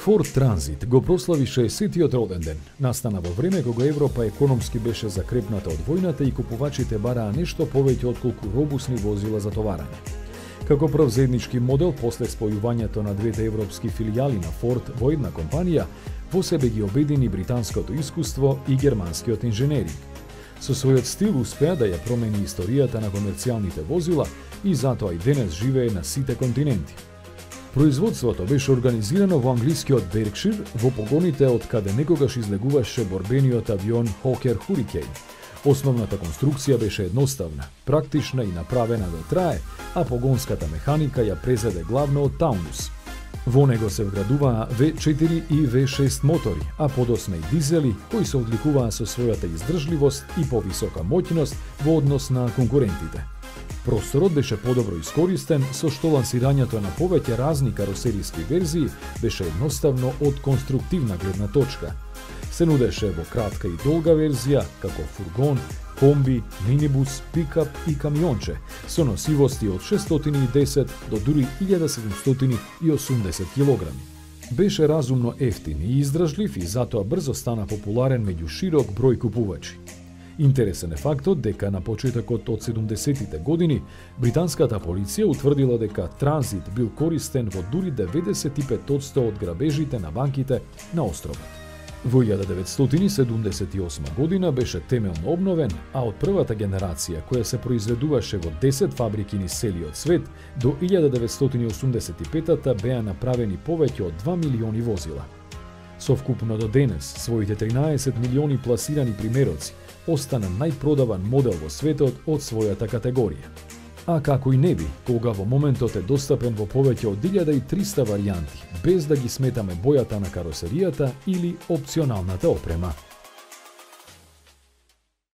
Ford Transit го прослави 60-тиот роден ден. Настана во време кога Европа економски беше закрепната од војната и купувачите бараа нешто повеќе отколку робусни возила за товарање. Како прв заеднички модел после спојувањето на двете европски филијали на Ford во една компанија, во себе ги обедини британското искуство и германскиот инженеринг. Со својот стил успеа да ја промени историјата на комерцијалните возила и затоа и денес живее на сите континенти. Производството беше организирано во англискиот Беркшир, во погоните од каде некогаш излегуваше борбениот авион Hawker Hurricane. Основната конструкција беше едноставна, практична и направена да трае, а погонската механика ја презеде главно од Таунус. Во него се вградуваа V4 и V6 мотори, а подосна и дизели, кои се одликуваа со својата издржливост и повисока моќност во однос на конкурентите. Просторот беше подобро искористен, со што лансирањето на повеќе разни каросериски верзии беше едноставно од конструктивна гледна точка. Се нудеше во кратка и долга верзија, како фургон, комби, минибус, пикап и камионче, со носивости од 610 до дури 1780 килограми. Беше разумно ефтин и издржлив и затоа брзо стана популарен меѓу широк број купувачи. Интересен е фактот дека на почетокот од 70-тите години британската полиција утврдила дека Транзит бил користен во дури 95% од грабежите на банките на островот. Во 1978 година беше темелно обновен, а од првата генерација која се произведуваше во 10 фабрики низ целиот свет, до 1985-та беа направени повеќе од 2 милиони возила. Совкупно до денес, своите 13 милиони пласирани примероци, остана најпродаван модел во светот од својата категорија. А како и не би, кога во моментот е достапен во повеќе од 1300 варијанти, без да ги сметаме бојата на каросеријата или опционалната опрема.